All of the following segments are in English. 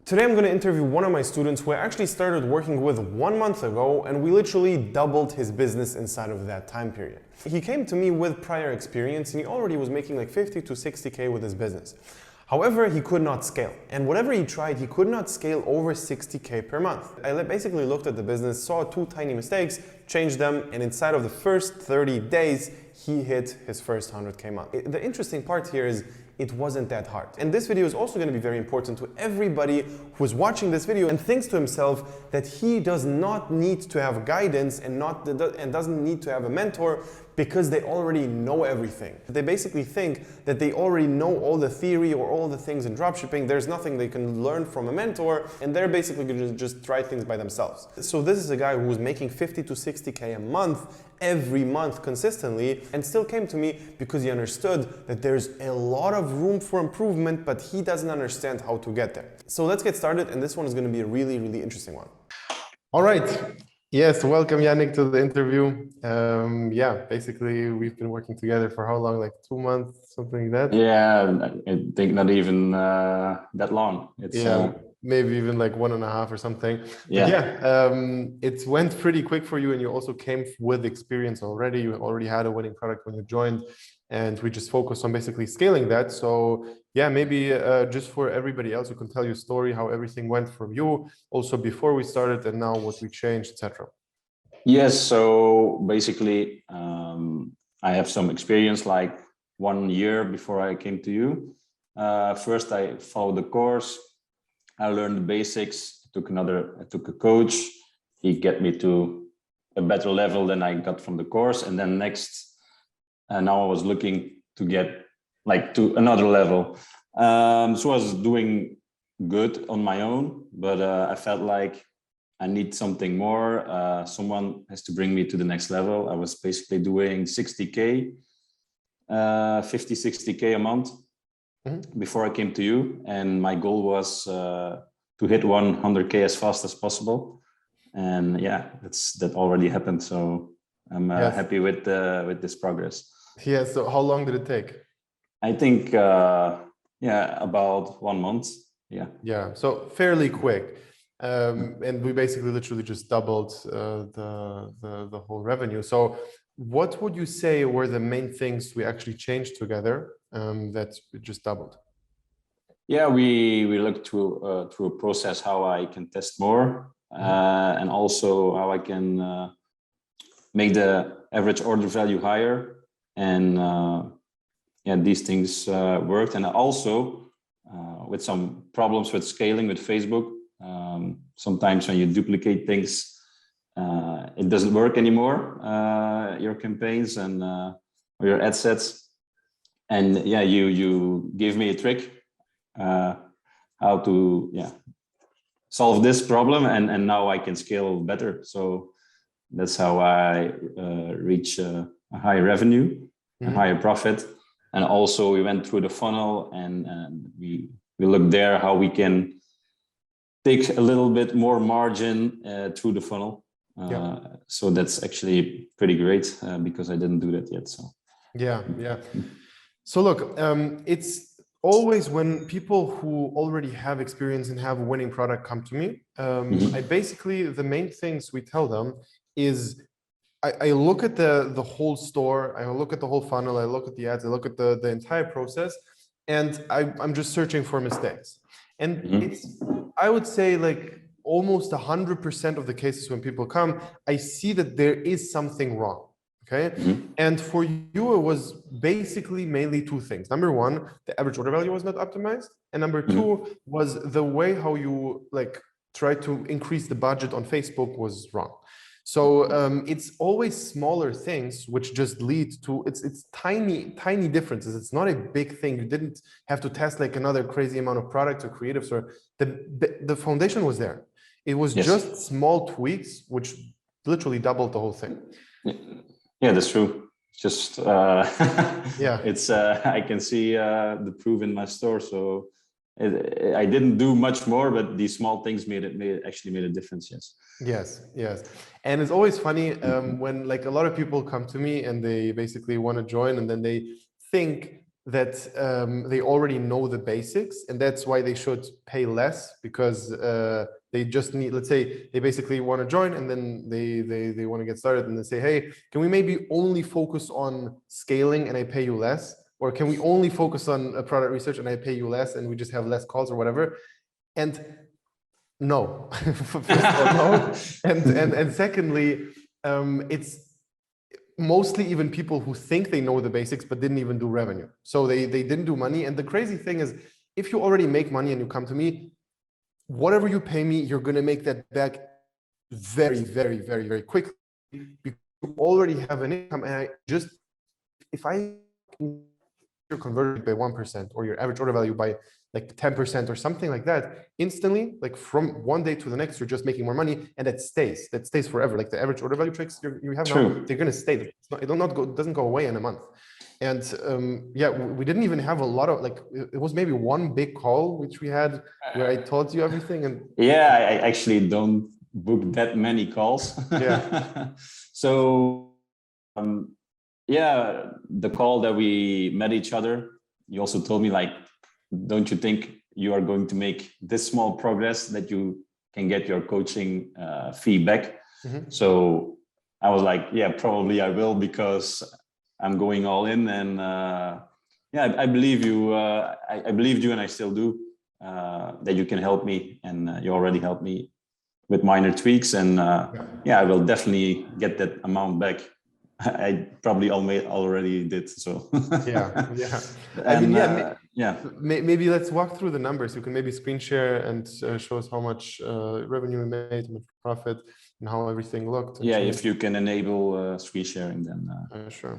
Today I'm going to interview one of my students who I actually started working with 1 month ago, and we literally doubled his business inside of that time period. He came to me with prior experience and he already was making like 50 to 60K with his business. However, he could not scale. And whatever he tried, he could not scale over 60K per month. I basically looked at the business, saw 2 tiny mistakes, changed them, and inside of the first 30 days, he hit his first 100K month. The interesting part here is it wasn't that hard. And this video is also going to be very important to everybody who is watching this video and thinks to himself that he does not need to have guidance and doesn't need to have a mentor because they already know everything. They basically think that they already know all the theory or all the things in dropshipping. There's nothing they can learn from a mentor, and they're basically going to just try things by themselves. So this is a guy who was making 50 to 60K a month every month consistently and still came to me because he understood that there's a lot of room for improvement, but he doesn't understand how to get there. So let's get started, and this one is going to be a really, really interesting one. All right. Yes, welcome Yannick to the interview. Basically we've been working together for how long? Like 2 months, something like that? Yeah, I think not even that long. It's maybe even like 1.5 or something. Yeah. But it went pretty quick for you, and you also came with experience already. You already had a winning product when you joined, and we just focused on basically scaling that. So yeah, maybe just for everybody else, you can tell your story, how everything went from you, also before we started and now what we changed, etc. Yes, so basically I have some experience, like 1 year before I came to you. First I followed the course, I learned the basics, I took a coach, he get me to a better level than I got from the course, and then next now I was looking to get like to another level. So I was doing good on my own, but I felt like I need something more. Someone has to bring me to the next level. I was basically doing 60K, 50, 60K a month before I came to you. And my goal was to hit 100K as fast as possible. And yeah, that already happened. So I'm happy with this progress. Yeah, so how long did it take? I think, about 1 month. Yeah, so fairly quick. And we basically literally just doubled the whole revenue. So what would you say were the main things we actually changed together that we just doubled? Yeah, we looked through a process how I can test more and also how I can make the average order value higher. And these things worked. And also with some problems with scaling with Facebook. Sometimes when you duplicate things, it doesn't work anymore, your campaigns and or your ad sets. And yeah, you give me a trick how to solve this problem, and now I can scale better. So that's how I reach a high revenue, a higher profit. And also we went through the funnel and we looked there how we can take a little bit more margin through the funnel. So that's actually pretty great because I didn't do that yet. So yeah. So look, it's always when people who already have experience and have a winning product come to me, I basically, the main things we tell them is I look at the whole store, I look at the whole funnel, I look at the ads, I look at the entire process, and I'm just searching for mistakes. And it's, I would say, like almost 100% of the cases when people come, I see that there is something wrong. Okay. And for you, it was basically mainly 2 things. Number 1, the average order value was not optimized. And number 2 was the way how you like try to increase the budget on Facebook was wrong. So it's always smaller things which just lead to it's tiny differences. It's not a big thing. You didn't have to test like another crazy amount of products or creatives, or the foundation was there. It was just small tweaks which literally doubled the whole thing. Yeah, that's true. Just it's I can see the proof in my store. So I didn't do much more, but these small things actually made a difference. Yes. And it's always funny when like a lot of people come to me and they basically want to join, and then they think that they already know the basics, and that's why they should pay less, because they just need, let's say they basically want to join, and then they want to get started, and they say, hey, can we maybe only focus on scaling and I pay you less? Or can we only focus on product research and I pay you less and we just have less calls or whatever? And no. First of all, no. And secondly, it's mostly even people who think they know the basics but didn't even do revenue. So they didn't do money. And the crazy thing is, if you already make money and you come to me, whatever you pay me, you're going to make that back very, very, very, very quickly, because you already have an income. And I just, if I your conversion by 1% or your average order value by like 10% or something like that, instantly, like from one day to the next, you're just making more money, and that stays forever. Like the average order value tricks you have now, they're going to stay. It doesn't go away in a month. And yeah, we didn't even have a lot of, like, it was maybe one big call which we had where I told you everything. And yeah, I actually don't book that many calls. Yeah. So yeah, the call that we met each other, you also told me, like, don't you think you are going to make this small progress that you can get your coaching feedback? Mm-hmm. So I was like, yeah, probably I will, because I'm going all in. And yeah, I believe you. I believed you, and I still do, that you can help me. And you already helped me with minor tweaks. And yeah, I will definitely get that amount back. I probably already did. So yeah. And, I mean, yeah. Maybe let's walk through the numbers. You can maybe screen share and show us how much revenue we made, how much profit, and how everything looked. Yeah, if you can enable screen sharing, then sure.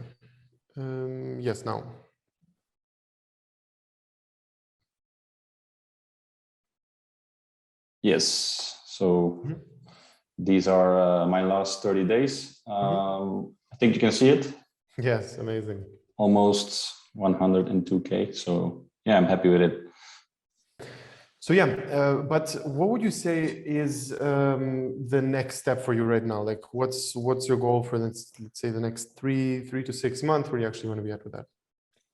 Yes, now. Yes. So these are my last 30 days. I think you can see it. Yes, amazing. Almost 102K. So yeah, I'm happy with it. So yeah, but what would you say is the next step for you right now? Like, what's your goal for, let's say, the next three to 6 months? Where you actually want to be at with that?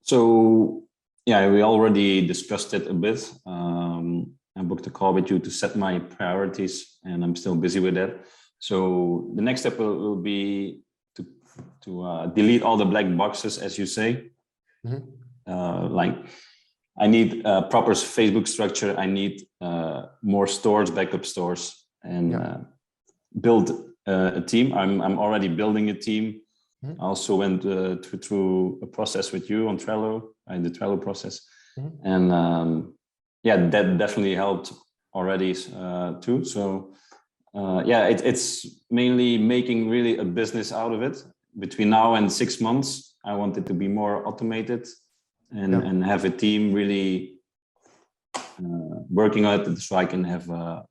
So yeah, we already discussed it a bit. I booked a call with you to set my priorities, and I'm still busy with that. So the next step will be to delete all the black boxes, as you say. Mm-hmm. Like, I need a proper Facebook structure. I need more stores, backup stores, and build a team. I'm already building a team. Mm-hmm. I also went through a process with you on Trello, the Trello process. Mm-hmm. And yeah, that definitely helped already too. So yeah, it's mainly making really a business out of it. Between now and 6 months, I want it to be more automated and have a team really working on it, so I can have a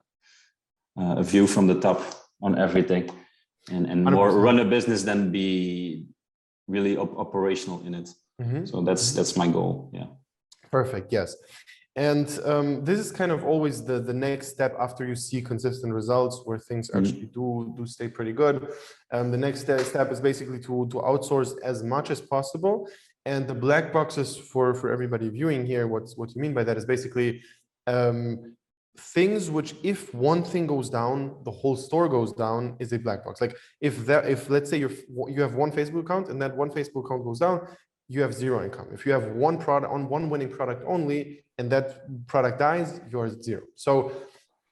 view from the top on everything, and more run a business than be really operational in it. Mm-hmm. So that's my goal. Yeah. Perfect. Yes. And this is kind of always the next step after you see consistent results where things actually do stay pretty good. The next step is basically to outsource as much as possible. And the black boxes for everybody viewing here, what you mean by that is basically things which, if one thing goes down, the whole store goes down, is a black box. Like if let's say you have one Facebook account and that one Facebook account goes down, you have zero income. If you have one product on one winning product only, and that product dies, you're zero. So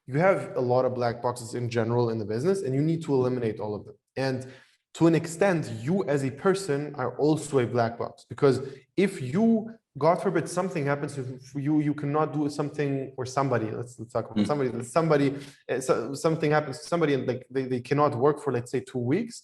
you have a lot of black boxes in general in the business, and you need to eliminate all of them. And to an extent, you as a person are also a black box, because if you, God forbid, something happens to you cannot do something, or somebody, let's talk about somebody, something happens to somebody, and like they cannot work for, let's say, 2 weeks.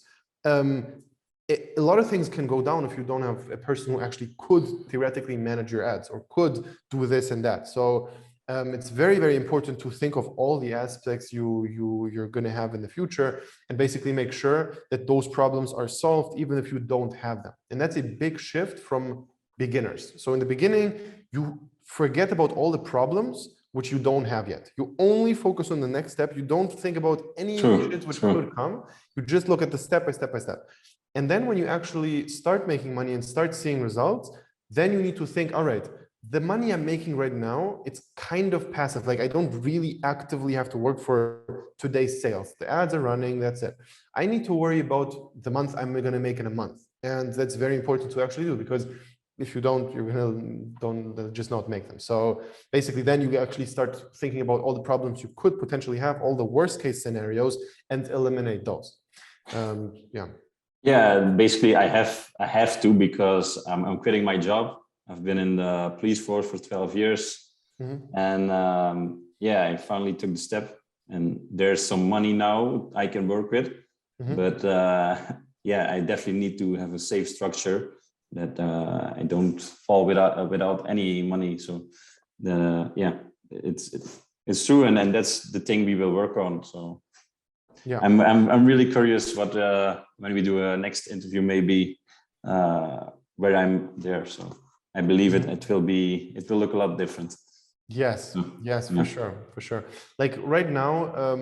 A lot of things can go down if you don't have a person who actually could theoretically manage your ads or could do this and that. So it's very, very important to think of all the aspects you're going to have in the future, and basically make sure that those problems are solved even if you don't have them. And that's a big shift from beginners. So in the beginning, you forget about all the problems which you don't have yet. You only focus on the next step. You don't think about any shit which could come. You just look at the step by step by step. And then when you actually start making money and start seeing results, then you need to think, all right, the money I'm making right now, it's kind of passive. Like I don't really actively have to work for today's sales. The ads are running, that's it. I need to worry about the month I'm going to make in a month. And that's very important to actually do, because if you don't, you're going to don't just not make them. So basically then you actually start thinking about all the problems you could potentially have, all the worst case scenarios, and eliminate those. Yeah. Yeah, basically I have to, because I'm quitting my job. I've been in the police force for 12 years. And yeah, I finally took the step, and there's some money now I can work with. But yeah, I definitely need to have a safe structure that I don't fall without any money. So yeah, it's true, and that's the thing we will work on. So yeah, I'm really curious what when we do a next interview, maybe where I'm there. So I believe it will look a lot different. Yes, yes, Yeah. for sure. Like right now,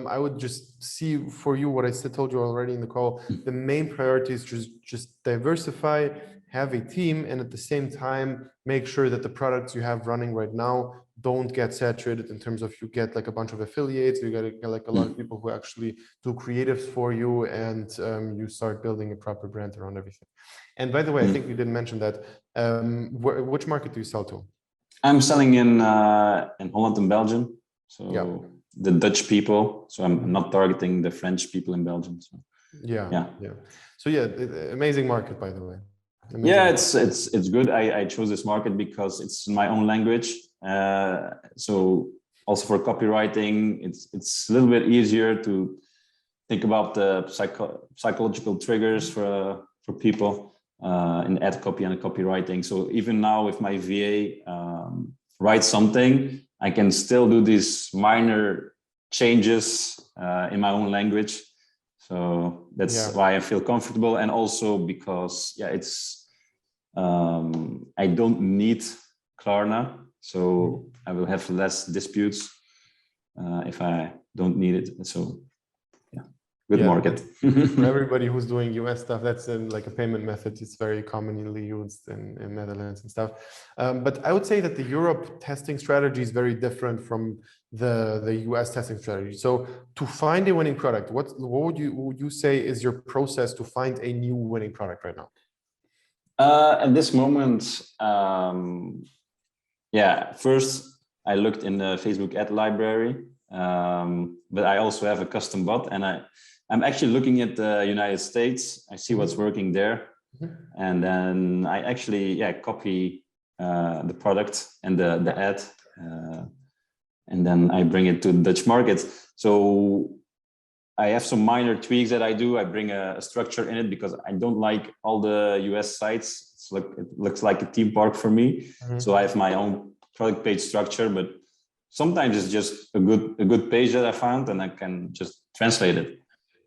I would just see for you what I said, told you already in the call. The main priority is just diversify, have a team, and at the same time, make sure that the products you have running right now don't get saturated in terms of you get like a bunch of affiliates, you get like a lot of people who actually do creatives for you, and you start building a proper brand around everything. And by the way, I think you didn't mention that. Which market do you sell to? I'm selling in Holland and Belgium, so Yeah. the Dutch people. So I'm not targeting the French people in Belgium. So Yeah. So yeah, amazing market, by the way. Amazing yeah, market. it's good. I chose this market because it's in my own language. So also for copywriting, it's a little bit easier to think about the psychological triggers for people in ad copy and copywriting. So even now, if my VA writes something, I can still do these minor changes in my own language. So that's why I feel comfortable, and also because it's I don't need Klarna, so I will have less disputes if I don't need it. So good market. For everybody who's doing US stuff, that's like a payment method. It's very commonly used in Netherlands and stuff. But I would say that the Europe testing strategy is very different from the US testing strategy. So to find a winning product, what would you say is your process to find a new winning product right now? At this moment, first I looked in the Facebook ad library, but I also have a custom bot, and I'm actually looking at the United States. I see what's working there. And then I actually, copy the product and the ad. And then I bring it to the Dutch market. So I have some minor tweaks that I do. I bring a structure in it because I don't like all the US sites. It looks like a theme park for me. So I have my own product page structure, but sometimes it's just a good page that I found, and I can just translate it.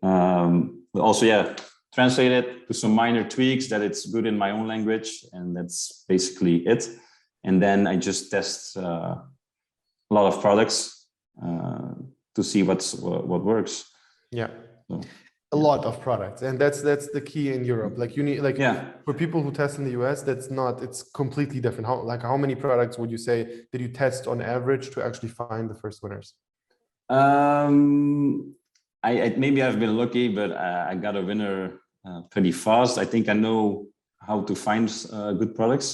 But also, translate it to some minor tweaks that it's good in my own language, and that's basically it. And then I just test a lot of products to see what works. A lot of products, and that's the key in Europe. Like you need for people who test in the US, it's completely different. How many products would you say did you test on average to actually find the first winners? I maybe I've been lucky, but I got a winner pretty fast. I think I know how to find good products.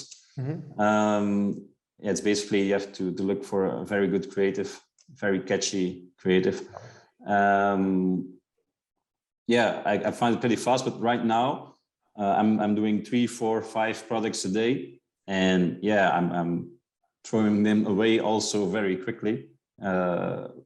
It's basically you have to look for a very good creative, very catchy creative. I find it pretty fast, but right now I'm doing 3, 4, 5 products a day, and I'm throwing them away also very quickly.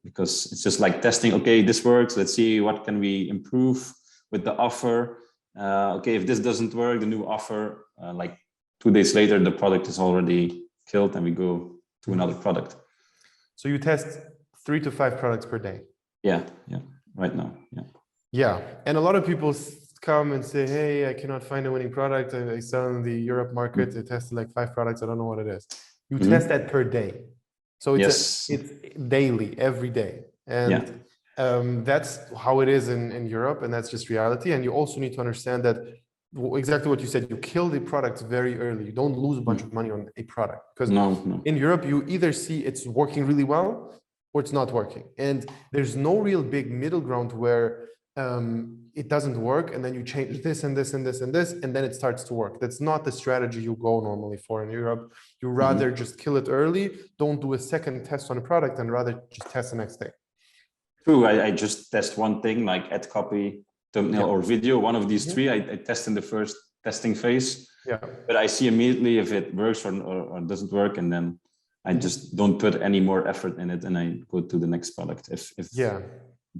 Because it's just like testing. Okay, this works. Let's see what can we improve with the offer. Okay, if this doesn't work, the new offer. Like 2 days later, the product is already killed, and we go to another product. So you test 3 to 5 products per day. Yeah, right now. Yeah, and a lot of people come and say, "Hey, I cannot find a winning product. I sell in the Europe market. I tested like 5 products. I don't know what it is." You test that per day. So it's daily, every day. And that's how it is in Europe, and that's just reality. And you also need to understand that exactly what you said. You kill the product very early. You don't lose a bunch of money on a product because No. in Europe, you either see it's working really well or it's not working. And there's no real big middle ground where it doesn't work and then you change this and this and this and this and then it starts to work. That's not the strategy you go normally for in Europe. You rather just kill it early, don't do a second test on a product and rather just test the next day. True, I just test one thing like ad copy, thumbnail or video. One of these three I test in the first testing phase. Yeah. But I see immediately if it works or doesn't work, and then I just don't put any more effort in it and I go to the next product if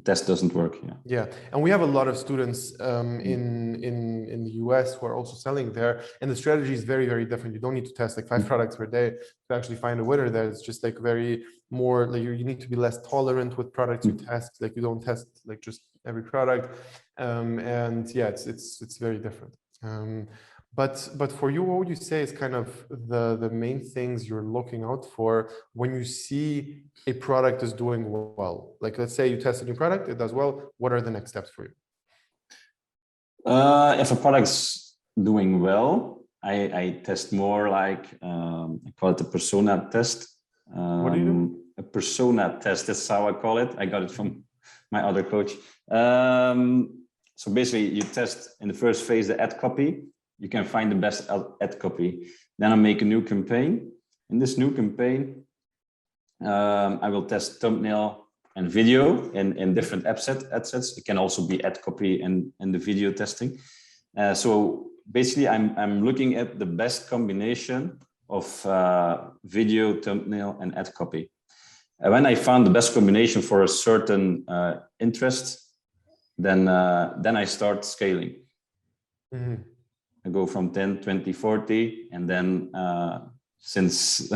test doesn't work. Yeah, and we have a lot of students in the US who are also selling there, and the strategy is very, very different. You don't need to test like 5 products per day to actually find a winner there. It's just like very more like you need to be less tolerant with products you test. Like you don't test like just every product, and yeah, it's very different. But for you, what would you say is kind of the main things you're looking out for when you see a product is doing well? Like, let's say you test a new product, it does well. What are the next steps for you? If a product's doing well, I test more like I call it a persona test. What do you do? A persona test, that's how I call it. I got it from my other coach. So basically you test in the first phase the ad copy. You can find the best ad copy. Then I make a new campaign. In this new campaign, I will test thumbnail and video in different ad sets. It can also be ad copy and the video testing. So basically, I'm looking at the best combination of video, thumbnail, and ad copy. When I found the best combination for a certain interest, then I start scaling. I go from 10, 20, 40, and then since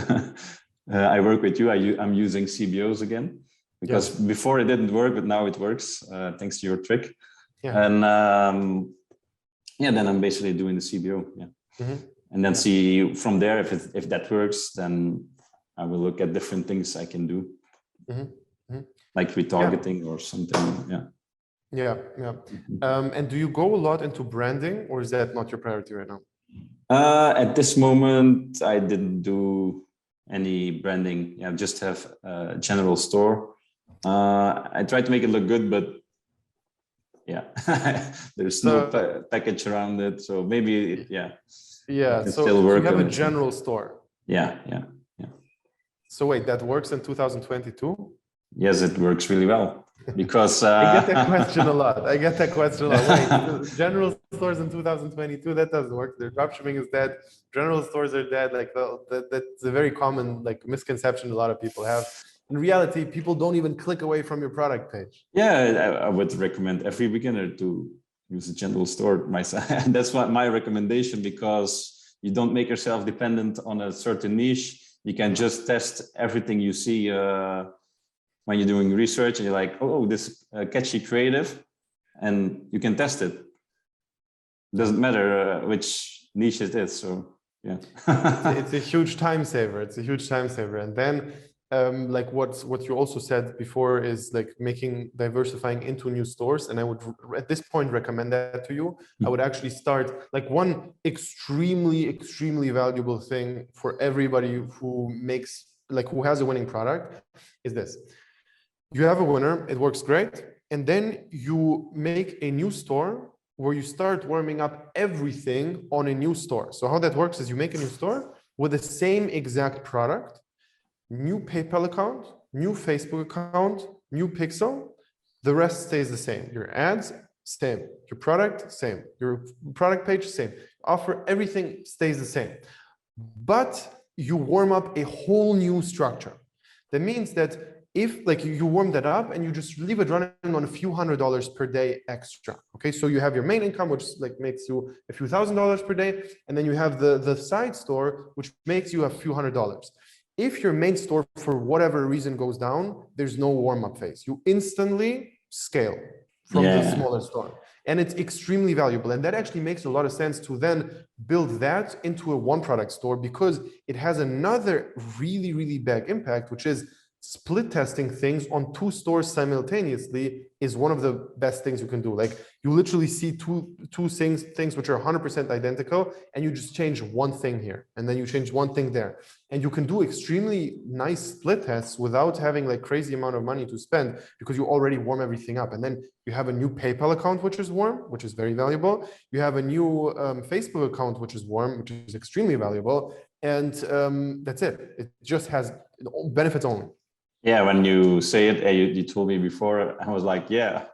I work with you, I'm using CBOs again, because before it didn't work, but now it works, thanks to your trick. And then I'm basically doing the CBO. And then see from there, if that works, then I will look at different things I can do, like retargeting or something. And do you go a lot into branding, or is that not your priority right now? At this moment, I didn't do any branding. Just have a general store. I try to make it look good, but there's no package around it. So maybe, so you have a general store. Yeah. So wait, that works in 2022? Yes, it works really well. Because I get that question a lot. Wait, general stores in 2022, that doesn't work. The dropshipping is dead. General stores are dead. Like that's a very common misconception a lot of people have. In reality, people don't even click away from your product page. Yeah, I would recommend every beginner to use a general store myself. That's my recommendation, because you don't make yourself dependent on a certain niche. You can just test everything you see when you're doing research, and you're like, oh, this catchy creative, and you can test it. Doesn't matter which niche it is. So yeah, it's a huge time saver. And then like what you also said before is like diversifying into new stores. And I would at this point recommend that to you. I would actually start like one extremely, extremely valuable thing for everybody who has a winning product is this. You have a winner, it works great. And then you make a new store where you start warming up everything on a new store. So how that works is you make a new store with the same exact product, new PayPal account, new Facebook account, new Pixel. The rest stays the same. Your ads, same. Your product, same. Your product page, same. Offer, everything stays the same. But you warm up a whole new structure. That means that if you warm that up and you just leave it running on a few $100s per day extra, okay? So you have your main income, which makes you a few $1,000s per day, and then you have the side store, which makes you a few $100s. If your main store, for whatever reason, goes down, there's no warm-up phase. You instantly scale from the smaller store. And it's extremely valuable. And that actually makes a lot of sense to then build that into a one-product store, because it has another really, really big impact, which is split testing things on two stores simultaneously is one of the best things you can do. Like you literally see two things which are 100% identical, and you just change one thing here, and then you change one thing there, and you can do extremely nice split tests without having like crazy amount of money to spend, because you already warm everything up. And then you have a new PayPal account which is warm, which is very valuable. You have a new Facebook account which is warm, which is extremely valuable, and that's it. It just has benefits only. Yeah, when you say it, you told me before, I was like, yeah,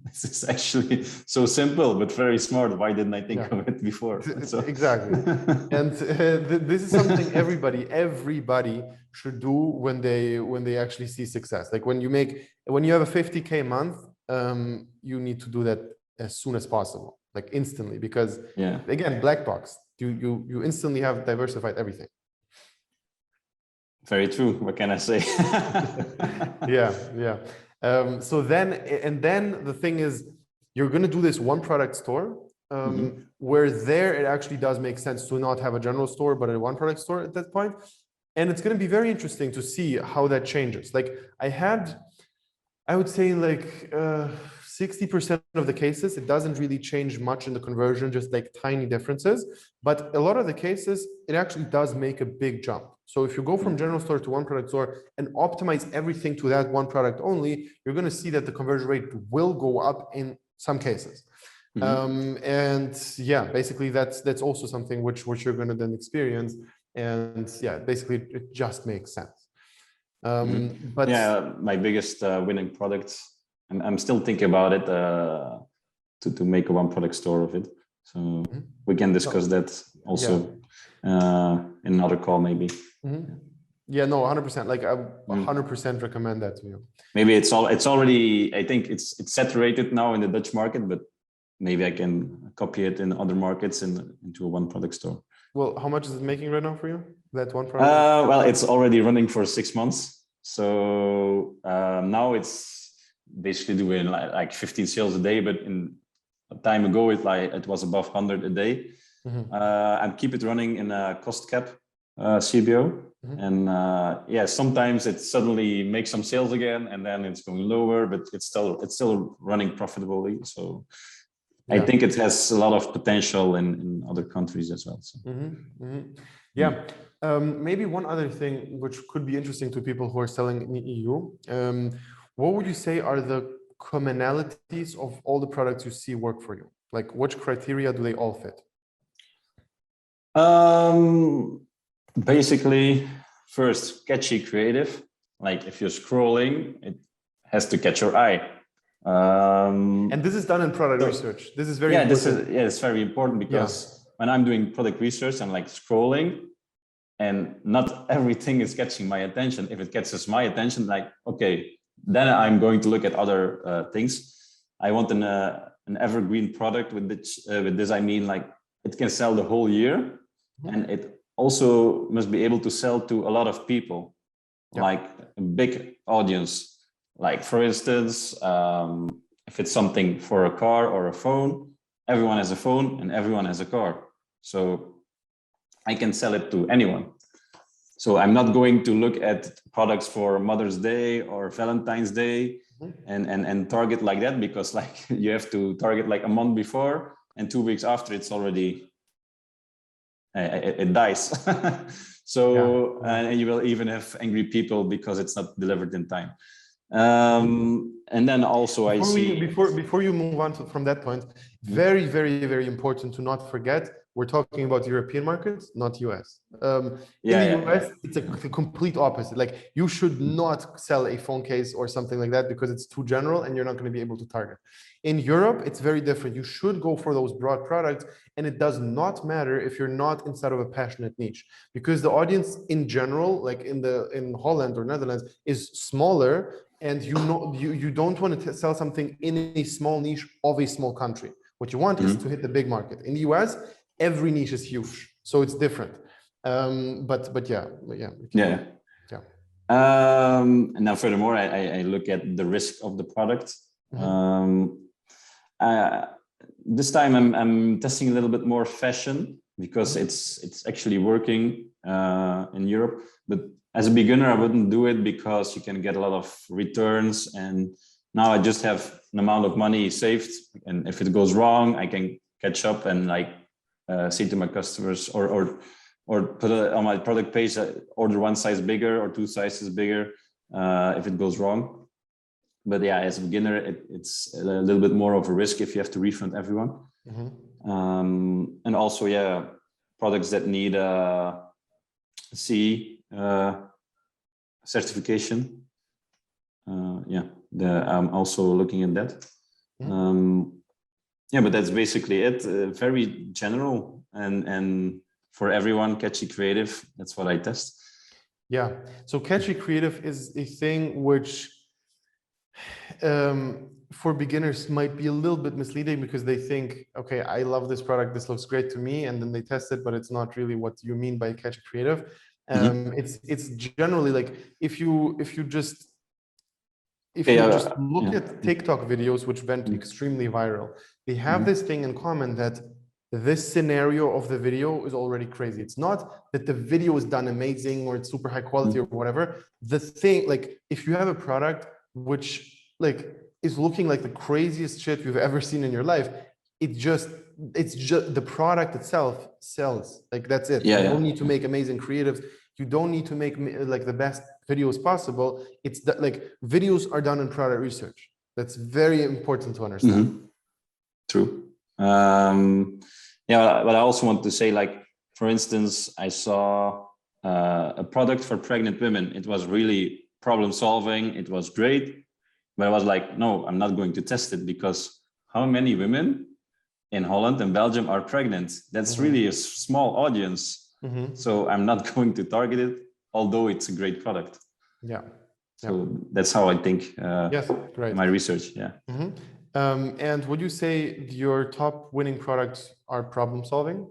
this is actually so simple, but very smart. Why didn't I think of it before? So. Exactly. And this is something everybody should do when they actually see success. Like when you have a 50K month, you need to do that as soon as possible, like instantly, because again, black box, you instantly have diversified everything. Very true. What can I say? Yeah. So then the thing is, you're going to do this one product store, where there it actually does make sense to not have a general store, but a one product store at that point. And it's going to be very interesting to see how that changes. Like I would say like 60% of the cases, it doesn't really change much in the conversion, just like tiny differences. But a lot of the cases, it actually does make a big jump. So if you go from general store to one product store and optimize everything to that one product only, you're going to see that the conversion rate will go up in some cases. And yeah, basically that's also something which you're going to then experience. And yeah, basically it just makes sense. But yeah, my biggest winning product, I'm still thinking about it, to make a one product store of it. So we can discuss that also in another call maybe. Yeah, no, 100%. Like I 100% recommend that to you. Maybe it's already, I think it's saturated now in the Dutch market, but maybe I can copy it in other markets into a one product store. Well, how much is it making right now for you? That one product? Well, it's already running for 6 months. So now it's basically doing like 15 sales a day, but in a time ago it was above 100 a day. And keep it running in a cost cap CBO. And sometimes it suddenly makes some sales again, and then it's going lower, but it's still running profitably. So I think it has a lot of potential in other countries as well. So. Yeah. Maybe one other thing which could be interesting to people who are selling in the EU. What would you say are the commonalities of all the products you see work for you? Like which criteria do they all fit? Basically, first, catchy creative. Like if you're scrolling, it has to catch your eye. And this is done in product research. This is very important. It's very important, because when I'm doing product research, I'm like scrolling, and not everything is catching my attention. If it catches my attention, like, okay, then I'm going to look at other things. I want an evergreen product with this, I mean, like it can sell the whole year, and it also must be able to sell to a lot of people, like a big audience. Like for instance, if it's something for a car or a phone, everyone has a phone and everyone has a car. So I can sell it to anyone. So I'm not going to look at products for Mother's Day or Valentine's Day and target like that, because like you have to target like a month before, and 2 weeks after it's already, it dies. So, and you will even have angry people because it's not delivered in time. And then also before you move on from that point, very, very, very important to not forget, we're talking about European markets, not US. In the US, it's the complete opposite. Like you should not sell a phone case or something like that because it's too general and you're not going to be able to target. In Europe, it's very different. You should go for those broad products, and it does not matter if you're not inside of a passionate niche, because the audience in general, like in Holland or Netherlands, is smaller, and you don't want to sell something in a small niche of a small country. What you want is to hit the big market. In the US, every niche is huge, so it's different. But yeah. And now furthermore, I look at the risk of the product. This time I'm testing a little bit more fashion, because it's actually working in Europe. But as a beginner, I wouldn't do it because you can get a lot of returns. And now I just have an amount of money saved. And if it goes wrong, I can catch up and like say to my customers or put it on my product page, order one size bigger or two sizes bigger if it goes wrong. But yeah, as a beginner, it's a little bit more of a risk if you have to refund everyone. And also, yeah, products that need CE certification. I'm also looking at that. Yeah, but that's basically it. Very general and for everyone, catchy creative. That's what I test. Yeah. So catchy creative is a thing which for beginners might be a little bit misleading because they think, okay, I love this product. This looks great to me. And then they test it, but it's not really what you mean by catchy creative. It's generally like if you just look at TikTok videos, which went extremely viral, they have this thing in common that this scenario of the video is already crazy. It's not that the video is done amazing or it's super high quality or whatever. The thing, like if you have a product which like is looking like the craziest shit you've ever seen in your life, it's just the product itself sells. Like that's it. You don't need to make amazing creatives. You don't need to make like the best videos possible. It's that like videos are done in product research. That's very important to understand. True. But I also want to say, like, for instance, I saw a product for pregnant women. It was really problem solving. It was great. But I was like, no, I'm not going to test it because how many women in Holland and Belgium are pregnant? That's really a small audience. So I'm not going to target it, although it's a great product. So that's how I think my research. And would you say your top winning products are problem solving?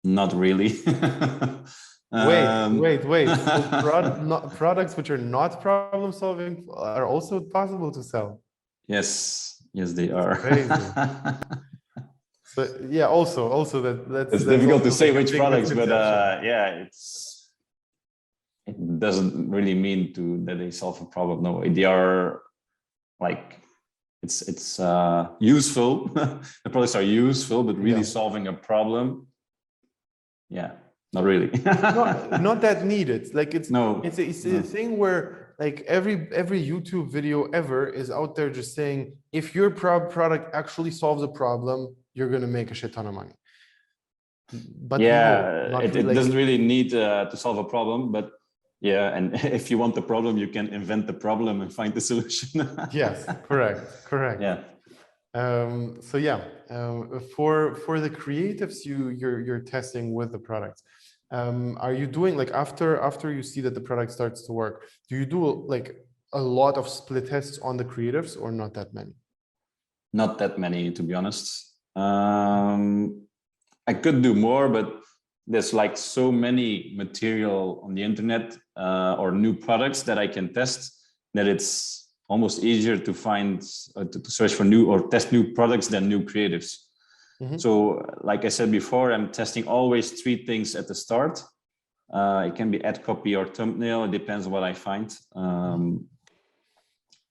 Not really. Wait. So products which are not problem solving are also possible to sell. Yes, they are. Crazy. So yeah, also that's difficult to say which products, but it doesn't really mean that they solve a problem. No, they are like it's useful. The products are useful, but really solving a problem, not really. not that needed. Like it's a thing where like every YouTube video ever is out there just saying if your product actually solves a problem, you're gonna make a shit ton of money. But it doesn't really need to solve a problem, but and if you want the problem, you can invent the problem and find the solution. Yes, correct. For the creatives you're testing with the products, are you doing like after you see that the product starts to work, do you do like a lot of split tests on the creatives or not that many? Not that many, to be honest. I could do more, but there's like so many material on the internet or new products that I can test that it's almost easier to find to search for new or test new products than new creatives. So like I said before, I'm testing always 3 things at the start. It can be ad copy or thumbnail. It depends on what I find.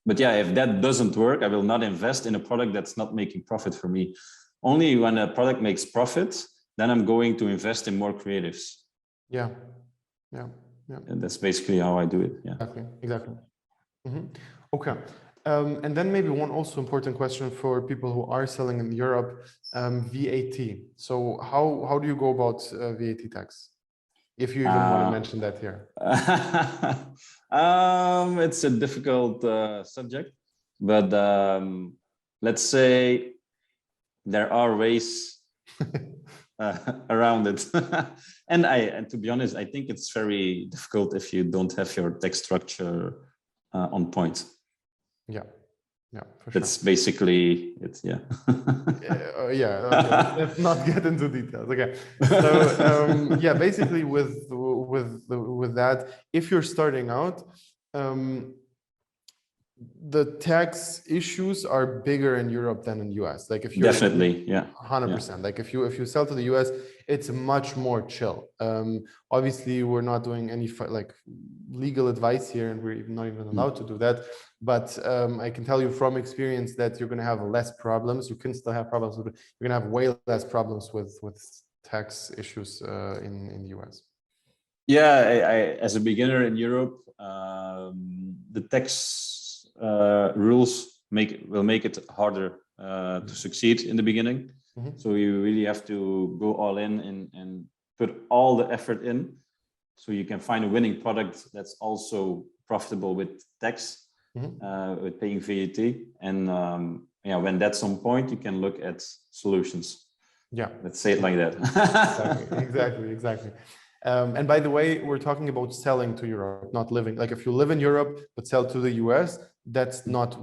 But if that doesn't work, I will not invest in a product that's not making profit for me. Only when a product makes profit, then I'm going to invest in more creatives. Yeah. And that's basically how I do it. Exactly. Okay. And then maybe one also important question for people who are selling in Europe, VAT. So how do you go about VAT tax? If you even want to mention that here. It's a difficult subject, but let's say there are ways around it. And to be honest, I think it's very difficult if you don't have your tax structure on point. For sure. That's basically it. Let's not get into details. Okay. So basically with that, if you're starting out, the tax issues are bigger in Europe than in US. Like if you're 100%. Like if you sell to the US, it's much more chill. Obviously, we're not doing any like legal advice here, and we're not even allowed to do that. But I can tell you from experience that you're going to have less problems. You can still have problems, but you're going to have way less problems with tax issues in the US. Yeah, I as a beginner in Europe, the tax rules will make it harder to succeed in the beginning. So you really have to go all in and put all the effort in, so you can find a winning product that's also profitable with tax, with paying VAT. And when that's on point, you can look at solutions. Yeah, let's say it like that. exactly. And by the way, we're talking about selling to Europe, not living. Like if you live in Europe but sell to the US, that's not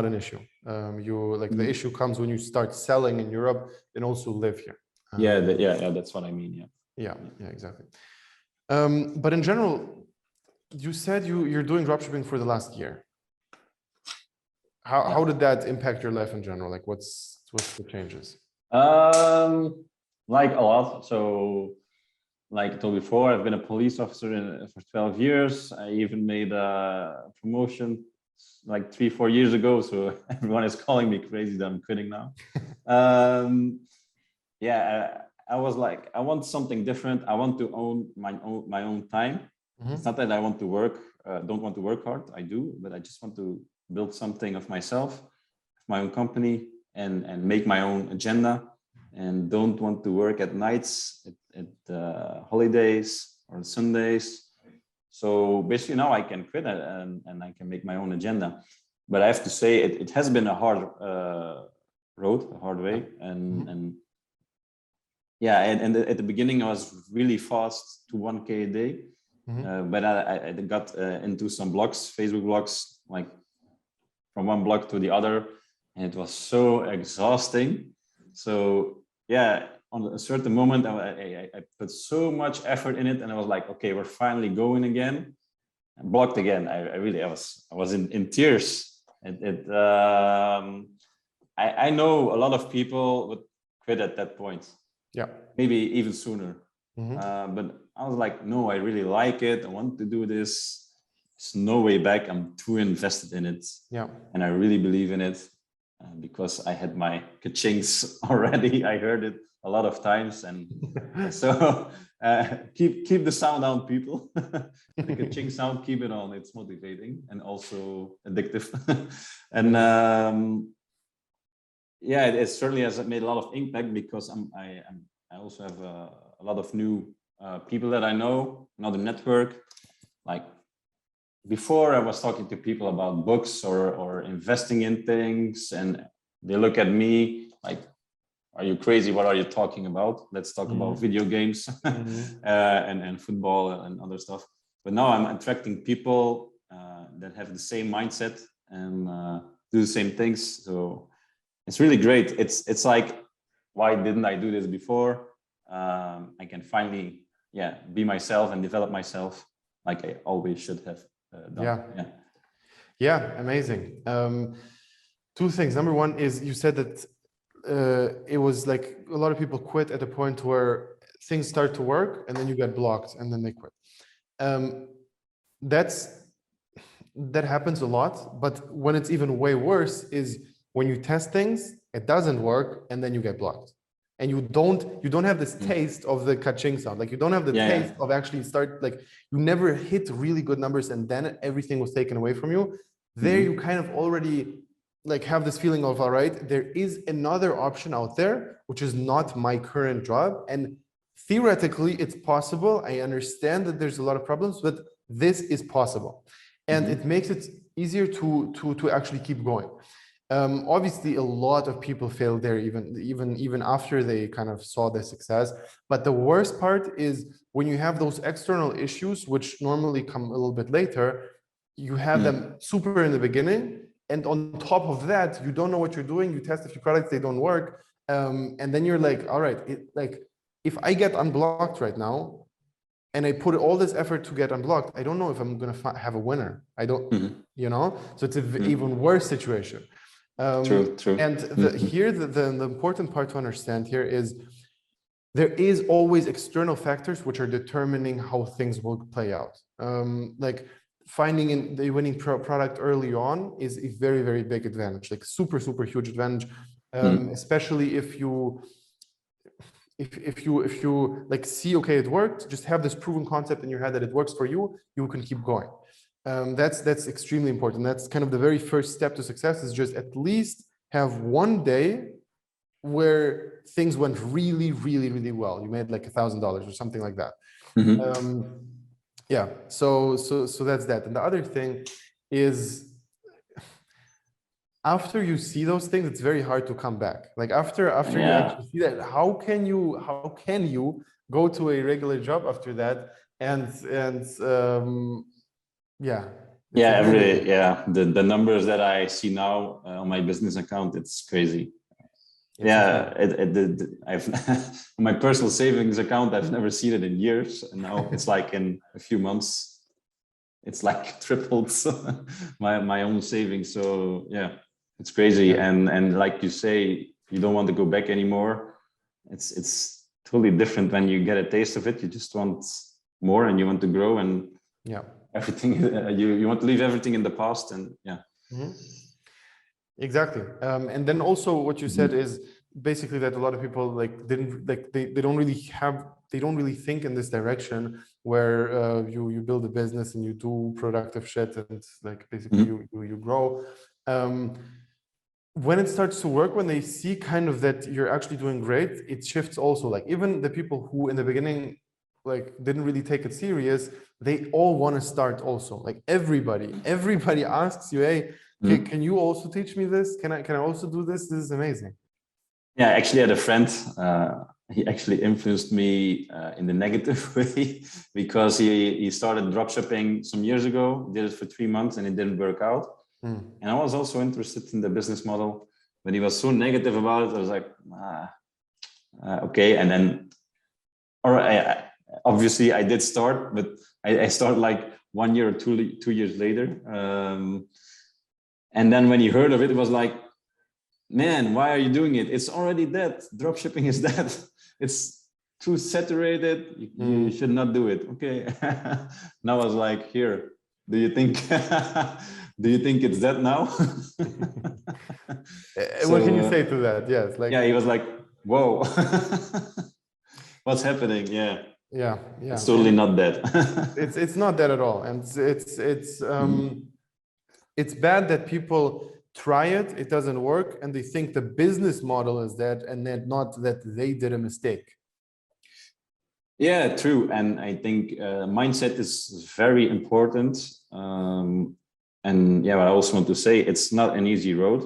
an issue. The issue comes when you start selling in Europe and also live here. That's what I mean. Yeah, exactly. But in general, you said you're doing dropshipping for the last year. How did that impact your life in general? Like what's the changes? Like a lot. So like I told before, I've been a police officer for 12 years. I even made a promotion like 3-4 years ago. So everyone is calling me crazy that I'm quitting now. I was like, I want something different. I want to own my own time. It's not that I want to work, don't want to work hard. I do, but I just want to build something of myself, my own company, and make my own agenda, and don't want to work at nights, at holidays or Sundays. So basically now I can quit and I can make my own agenda. But I have to say it has been a hard road, a hard way. And at the beginning I was really fast to 1K a day. But I got into some blogs, Facebook blogs, like from one blog to the other, and it was so exhausting. So on a certain moment, I put so much effort in it, and I was like, okay, we're finally going again. And blocked again. I was in tears. I know a lot of people would quit at that point. Yeah, maybe even sooner. But I was like, no, I really like it. I want to do this. There's no way back. I'm too invested in it. Yeah, and I really believe in it. Because I had my ka-chings already. I heard it a lot of times, and so keep the sound on, people. The ka-ching sound, keep it on. It's motivating and also addictive. And it certainly has made a lot of impact, because I also have a lot of new people that I know, another network. Like before, I was talking to people about books or investing in things, and they look at me like, are you crazy? What are you talking about? Let's talk about video games and football and other stuff. But now I'm attracting people that have the same mindset and do the same things. So it's really great. It's like, why didn't I do this before? I can finally be myself and develop myself like I always should have done. Amazing. Two things. Number one is, you said that it was like a lot of people quit at a point where things start to work and then you get blocked and then they quit. That happens a lot, but when it's even way worse is when you test things, it doesn't work, and then you get blocked. And you don't have this taste of the ka-ching sound. Like you don't have the taste of actually you never hit really good numbers and then everything was taken away from you. There you kind of already like have this feeling of, all right, there is another option out there, which is not my current job. And theoretically it's possible. I understand that there's a lot of problems, but this is possible. And it makes it easier to actually keep going. Obviously, a lot of people fail there, even after they kind of saw the success. But the worst part is when you have those external issues, which normally come a little bit later, you have them super in the beginning. And on top of that, you don't know what you're doing. You test a few products, they don't work. And then you're like, all right, if I get unblocked right now, and I put all this effort to get unblocked, I don't know if I'm going to have a winner. I don't, so it's an even worse situation. True. And the important part to understand here is there is always external factors which are determining how things will play out. Like finding the winning product early on is a very, very big advantage, like super, super huge advantage, especially if you like see, okay, it worked, just have this proven concept in your head that it works for you, you can keep going. That's extremely important. That's kind of the very first step to success, is just at least have one day where things went really, really, really well. You made like $1,000 or something like that. Yeah. So that's that. And the other thing is, after you see those things, it's very hard to come back. Like after you actually see that, how can you go to a regular job after that? The numbers that I see now on my business account, it's crazy. I've my personal savings account, I've never seen it in years, and now it's like in a few months it's like tripled my own savings. So yeah, it's crazy. And like you say, you don't want to go back anymore. It's totally different when you get a taste of it. You just want more, and you want to grow, and everything you want to leave everything in the past. And exactly. And then also what you said is basically that a lot of people they don't really think in this direction, where you build a business and you do productive shit, and like basically you grow. When it starts to work, when they see kind of that you're actually doing great, it shifts also. Like even the people who in the beginning like didn't really take it serious, they all want to start also. Like everybody asks you, hey, can you also teach me this? Can I also do this? This is amazing. Yeah, I actually had a friend. He actually influenced me in the negative way, because he started dropshipping some years ago, did it for 3 months, and it didn't work out. And I was also interested in the business model, but he was so negative about it. I was like, okay. And then, obviously I did start, but I started like 1 year or 2 years later. And then when he heard of it, it was like, man, why are you doing it? It's already dead. Dropshipping is dead. It's too saturated. You should not do it. Okay. Now I was like, here, do you think it's dead now? What can you say to that? Yes. He was like, whoa, what's happening? Yeah. It's totally not dead. It's not dead at all. And it's bad that people try it doesn't work, and they think the business model is dead, and then not that they did a mistake. Yeah, true. And I think mindset is very important. And what I also want to say, it's not an easy road.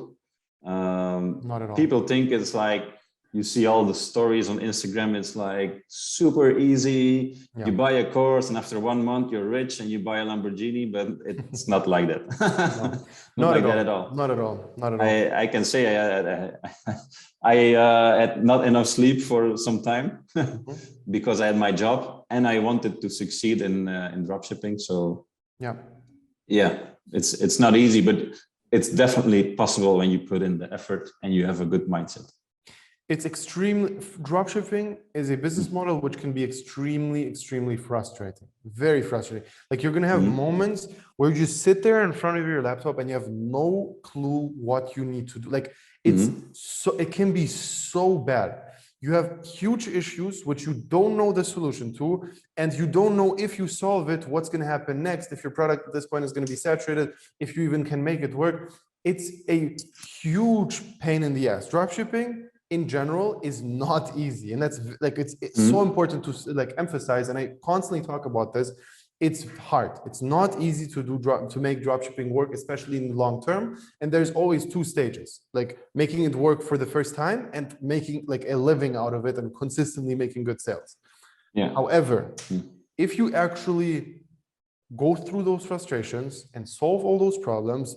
Not at all. People think it's like, you see all the stories on Instagram, it's like super easy. You buy a course, and after 1 month you're rich and you buy a Lamborghini, but it's not like that. Not like that at all. Not at all. Not at all. I can say I had not enough sleep for some time because I had my job and I wanted to succeed in dropshipping. So it's not easy, but it's definitely possible when you put in the effort and you have a good mindset. It's dropshipping is a business model which can be extremely frustrating, very frustrating. Like you're going to have moments where you just sit there in front of your laptop and you have no clue what you need to do. Like it can be so bad. You have huge issues which you don't know the solution to, and you don't know if you solve it, what's going to happen next, if your product at this point is going to be saturated, if you even can make it work. It's a huge pain in the ass. Dropshipping in general is not easy, and that's like it's so important to like emphasize, and I constantly talk about this. It's hard. It's not easy to make dropshipping work, especially in the long term. And there's always 2 stages, like making it work for the first time and making like a living out of it and consistently making good sales. However, if you actually go through those frustrations and solve all those problems,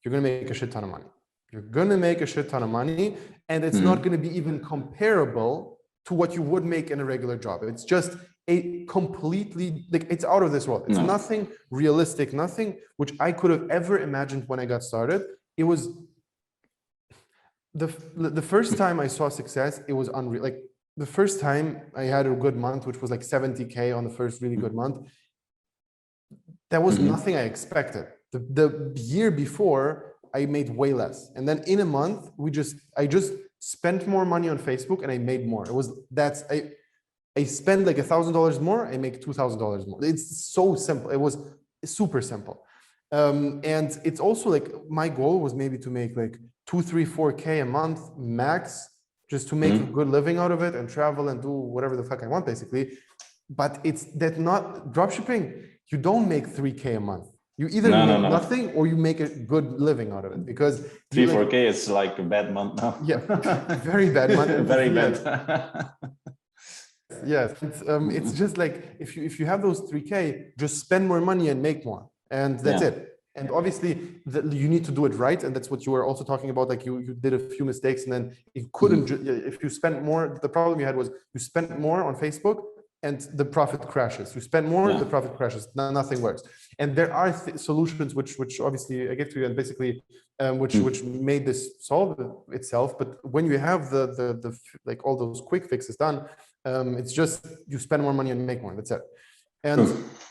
you're going to make a shit ton of money. You're going to make a shit ton of money, and it's not going to be even comparable to what you would make in a regular job. It's just a completely, like, it's out of this world. It's nothing realistic, nothing which I could have ever imagined when I got started. It was the first time I saw success, it was unreal. Like the first time I had a good month, which was like 70K on the first really good month, that was nothing I expected. The year before, I made way less. And then in a month, I just spent more money on Facebook and I made more. I spend like $1,000 more, I make $2,000 more. It's so simple. It was super simple. And it's also like my goal was maybe to make like 2, 3, 4K a month max, just to make a good living out of it and travel and do whatever the fuck I want, basically. But it's that not dropshipping. You don't make 3K a month. You either make nothing or you make a good living out of it, because 3, 4K is like a bad month now. Yeah, very bad month. Very bad. Yes, it's just like if you have those 3K, just spend more money and make more, and that's it. And obviously, you need to do it right, and that's what you were also talking about. Like you did a few mistakes, and then you couldn't. If you spent more, the problem you had was you spent more on Facebook, and the profit crashes. You spend more, the profit crashes. Nothing works. And there are solutions which obviously I gave to you, and basically which made this solve itself. But when you have the like all those quick fixes done, it's just you spend more money and make more. That's it. And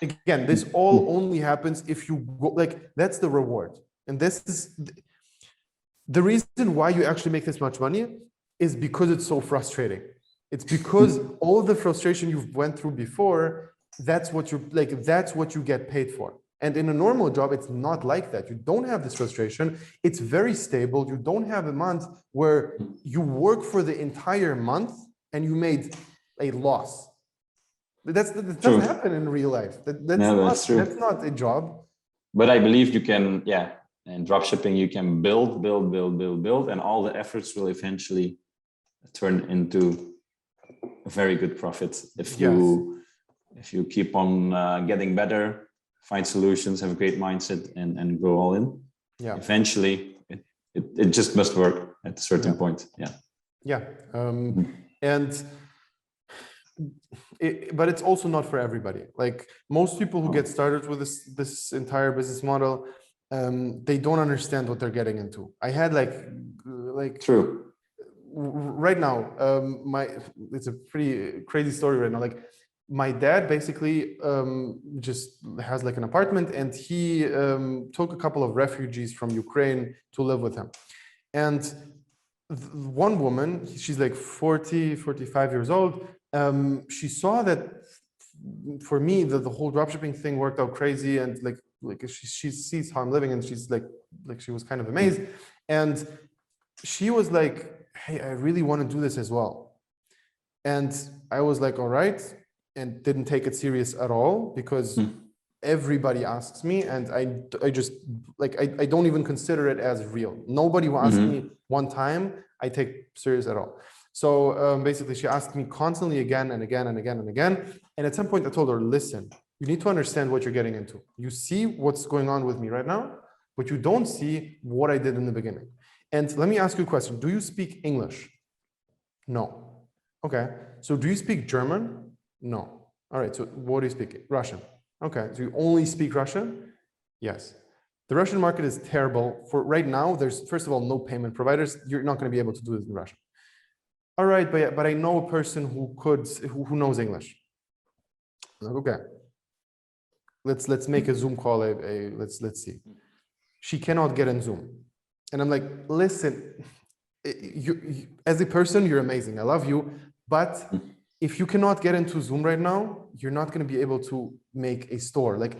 again, this all only happens if you go, like, that's the reward. And this is the reason why you actually make this much money, is because it's so frustrating. It's because all the frustration you've went through before, that's what you get paid for. And in a normal job, it's not like that. You don't have this frustration. It's very stable. You don't have a month where you work for the entire month and you made a loss. That doesn't happen in real life. That's not a job. But I believe you can, in dropshipping, you can build, and all the efforts will eventually turn into a very good profit if you keep on getting better, find solutions, have a great mindset, and go all in. Yeah. Eventually, it just must work at a certain point. But it's also not for everybody. Like most people who get started with this entire business model, they don't understand what they're getting into. I had like true. Right now, it's a pretty crazy story right now. Like my dad basically just has like an apartment, and he took a couple of refugees from Ukraine to live with him. And one woman, she's like 40, 45 years old. She saw that for me, the whole dropshipping thing worked out crazy, and like she sees how I'm living, and she's like she was kind of amazed. And she was like, hey, I really want to do this as well. And I was like, all right, and didn't take it serious at all, because everybody asks me, and I just like I don't even consider it as real. Nobody will ask me one time I take serious at all. So basically, she asked me constantly again and again and again and again. And at some point, I told her, listen, you need to understand what you're getting into. You see what's going on with me right now, but you don't see what I did in the beginning. And let me ask you a question. Do you speak English? No. Okay. So do you speak German? No. All right. So what do you speak? Russian. Okay. So you only speak Russian? Yes. The Russian market is terrible. For right now, there's, first of all, no payment providers. You're not going to be able to do this in Russian. All right, but I know a person who knows English. Like, okay, let's make a Zoom call. Let's see. She cannot get in Zoom, and I'm like, listen, you as a person, you're amazing. I love you, but if you cannot get into Zoom right now, you're not going to be able to make a store. Like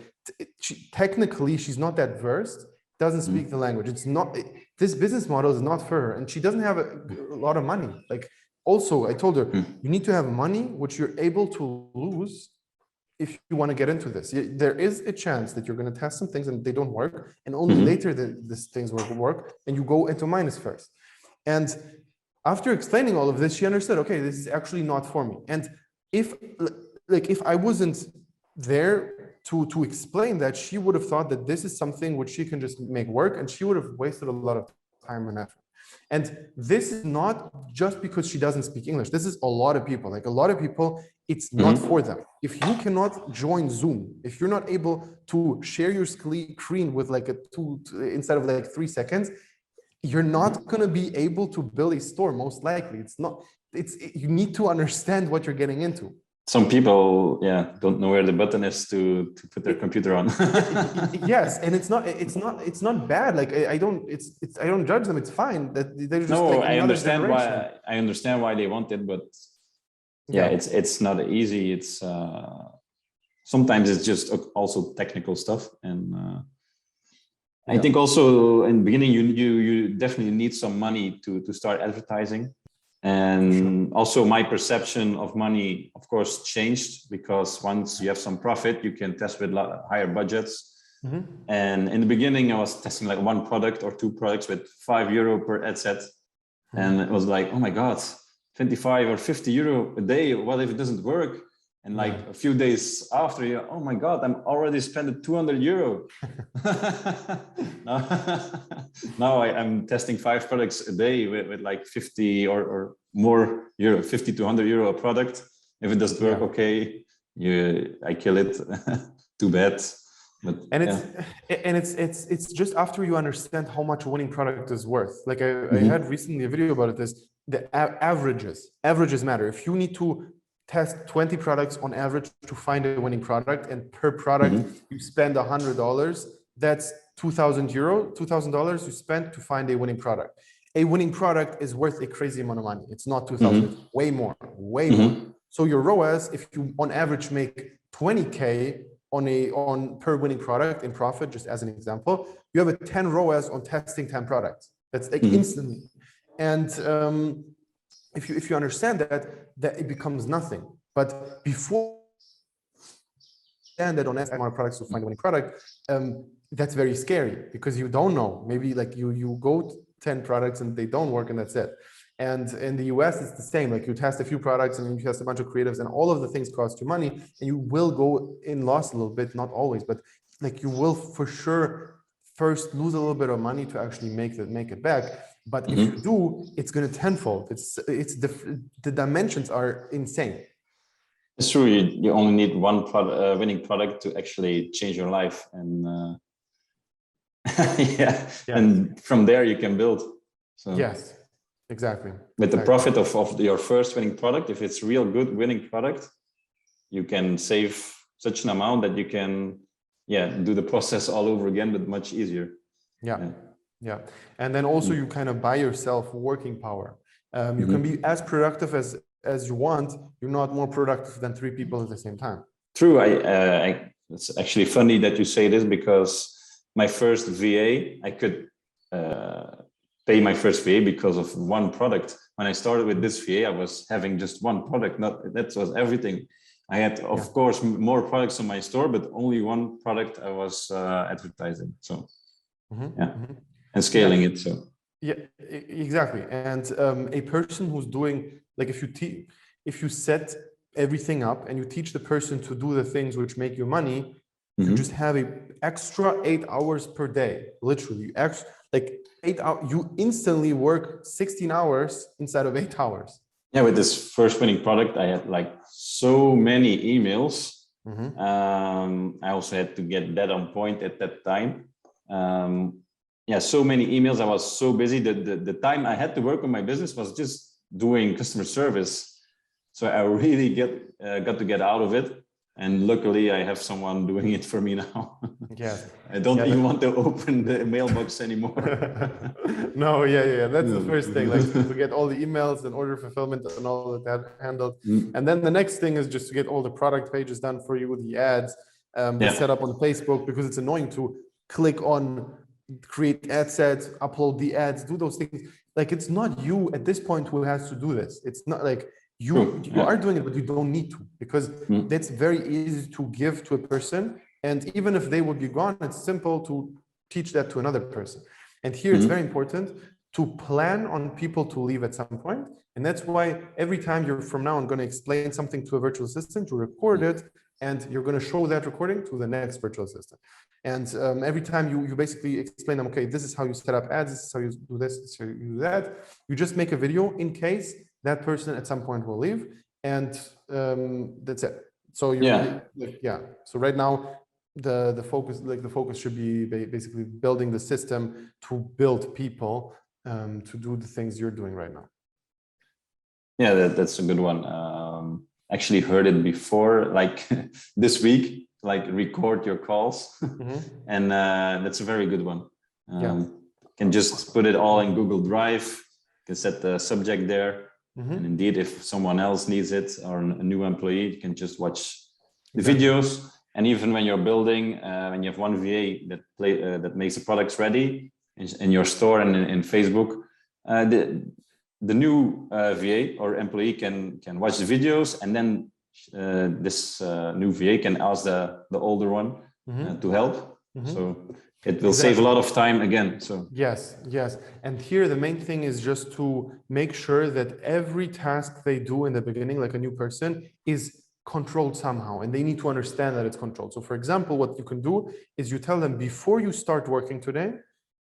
technically, she's not that versed. Doesn't speak the language. It's not, this business model is not for her, and she doesn't have a lot of money. Like, also, I told her, you need to have money which you're able to lose if you want to get into this. There is a chance that you're going to test some things and they don't work, and only later these things will work, and you go into minus first. And after explaining all of this, she understood, okay, this is actually not for me. And if I wasn't there to explain that, she would have thought that this is something which she can just make work, and she would have wasted a lot of time and effort. And this is not just because she doesn't speak English. This is a lot of people. Like a lot of people, it's not for them. If you cannot join Zoom, if you're not able to share your screen with like instead of like 3 seconds, you're not going to be able to build a store, most likely. You need to understand what you're getting into. Some people, don't know where the button is to put their computer on. Yes, and it's not bad. Like I don't judge them. It's fine that they're just No, like I another understand generation. I understand why they want it, but it's not easy. It's sometimes it's just also technical stuff, and I think also in the beginning you definitely need some money to start advertising. And also my perception of money, of course, changed, because once you have some profit, you can test with higher budgets. Mm-hmm. And in the beginning, I was testing like one product or two products with €5 per ad set. Mm-hmm. And it was like, oh my God, 25 or 50 euro a day. What if it doesn't work? And like a few days after, oh my God, I'm already spending €200. Now I'm testing 5 products a day with like 50 or more euro, 50 to €100 a product. If it doesn't work, okay, I kill it. Too bad. But it's just after you understand how much a winning product is worth. Like I had recently a video about this. The averages matter. If you need to test 20 products on average to find a winning product, and per product you spend $100, that's $2,000 you spent to find a winning product. A winning product is worth a crazy amount of money. It's not 2,000, it's way more. So your ROAS, if you on average make 20K on per winning product in profit, just as an example, you have a 10 ROAS on testing 10 products. That's like instantly. And if you understand that it becomes nothing. But before that on X amount of products to find a winning product, that's very scary, because you don't know. Maybe like you go 10 products and they don't work, and that's it. And in the US, it's the same. Like you test a few products and you test a bunch of creatives, and all of the things cost you money, and you will go in loss a little bit, not always, but like you will for sure first lose a little bit of money to actually make it back. But if you do, it's going to tenfold. The dimensions are insane. It's true. You only need one winning product to actually change your life, and and from there you can build. So yes, exactly. With the profit of your first winning product, if it's real good winning product, you can save such an amount that you can do the process all over again, but much easier. Yeah. And then also you kind of buy yourself working power. You can be as productive as you want. You're not more productive than 3 people at the same time. True. It's actually funny that you say this, because my first VA, I could pay my first VA because of one product. When I started with this VA, I was having just one product. That was everything. I had, of course, more products on my store, but only one product I was advertising. So, and scaling it. So, exactly. And a person who's doing, like, if you set everything up and you teach the person to do the things which make you money, you just have an extra 8 hours per day. Literally, like 8 hours. You instantly work 16 hours inside of 8 hours. Yeah, with this first winning product, I had like so many emails. I also had to get that on point at that time. So many emails. I was so busy that the time I had to work on my business was just doing customer service. So I really got to get out of it. And luckily, I have someone doing it for me now. I don't even want to open the mailbox anymore. No, that's the first thing, like to get all the emails and order fulfillment and all of that handled. And then the next thing is just to get all the product pages done for you with the ads, set up on Facebook, because it's annoying to click on create ad sets, upload the ads, do those things. Like, it's not you at this point who has to do this. It's not like you are doing it, but you don't need to, because that's very easy to give to a person. And even if they would be gone, it's simple to teach that to another person. And here it's very important to plan on people to leave at some point. And that's why every time you're from now on going to explain something to a virtual assistant, you record it, and you're going to show that recording to the next virtual assistant. And every time you basically explain them, okay, this is how you set up ads, this is how you do this is how you do that. You just make a video in case that person at some point will leave, and that's it. So So right now, the focus should be basically building the system to build people to do the things you're doing right now? Yeah, that's a good one. Actually heard it before, like this week, like record your calls. And that's a very good one. Can just put it all in Google Drive, can set the subject there. And indeed, if someone else needs it or a new employee, you can just watch the videos. And even when you're building, when you have one VA that makes the products ready in your store and in Facebook, the new VA or employee can watch the videos, and then this new VA can ask the older one to help. So it will save a lot of time again. So yes. And here the main thing is just to make sure that every task they do in the beginning, like a new person, is controlled somehow, and they need to understand that it's controlled. So for example, what you can do is you tell them, before you start working today,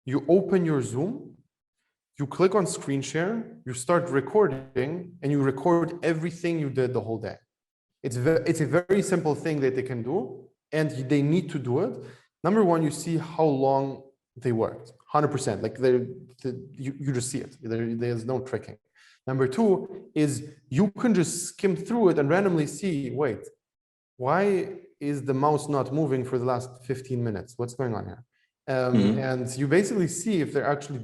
you open your Zoom, you click on screen share, you start recording, and you record everything you did the whole day. It's a very simple thing that they can do, and they need to do it. Number one, you see how long they worked, 100%. Like you just see it. There's no tricking. Number two is you can just skim through it and randomly see, wait, why is the mouse not moving for the last 15 minutes? What's going on here? And you basically see if they're actually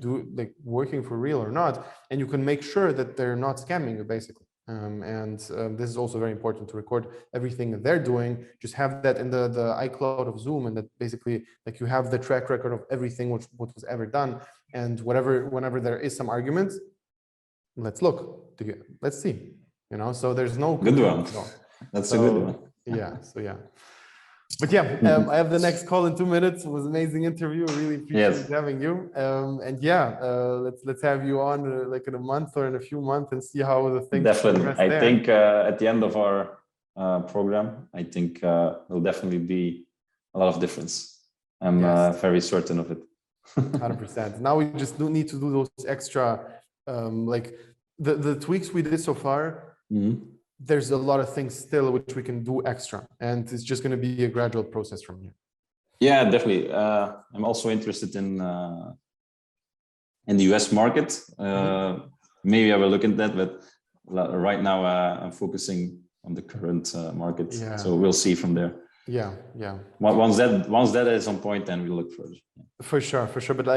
working for real or not, and you can make sure that they're not scamming you, basically. This is also very important, to record everything that they're doing. Just have that in the iCloud of Zoom, and that basically you have the track record of everything what was ever done. And whenever there is some argument, let's look together. Let's see. So there's no good one. That's a good one. But I have the next call in 2 minutes. It was an amazing interview. I really appreciate having you. Let's have you on in a month or in a few months and see how the things definitely. I think at the end of our program, I think will definitely be a lot of difference. I'm very certain of it. 100%. Now we just need to do those extra, the tweaks we did so far. There's a lot of things still which we can do extra, and it's just going to be a gradual process from here. Yeah, definitely. I'm also interested in the US market. Maybe I will look at that, but right now I'm focusing on the current market. So we'll see from there. Once that is on point, then we'll look further. For sure. But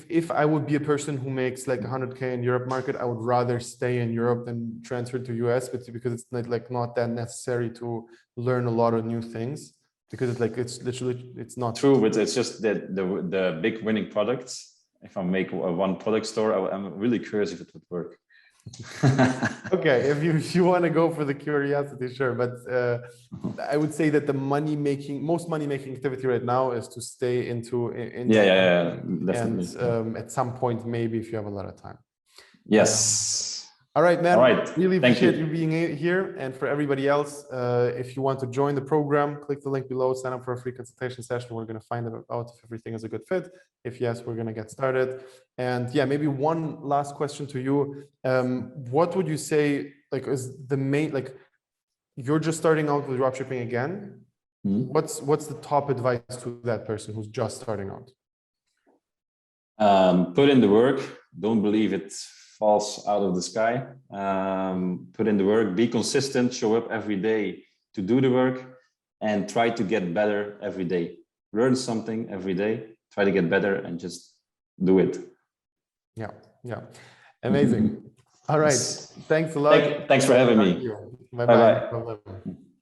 if I would be a person who makes 100K in Europe market, I would rather stay in Europe than transfer to US, but because it's not that necessary to learn a lot of new things, because it's not true. But it's just that the big winning products. If I make one product store, I'm really curious if it would work. Okay, if you want to go for the curiosity, sure, but I would say that most money making activity right now is to stay into definitely. And at some point, maybe if you have a lot of time. All right, man. All right. Really appreciate you being here. And for everybody else, if you want to join the program, click the link below, sign up for a free consultation session. We're going to find out if everything is a good fit. If yes, we're going to get started. And maybe one last question to you. What would you say, is the main, you're just starting out with dropshipping again. What's the top advice to that person who's just starting out? Put in the work. Don't believe it falls out of the sky. Put in the work, be consistent, show up every day to do the work, and try to get better every day. Learn something every day, try to get better, and just do it. Yeah. Amazing. All right. Thanks a lot. Thanks for having me. Bye-bye.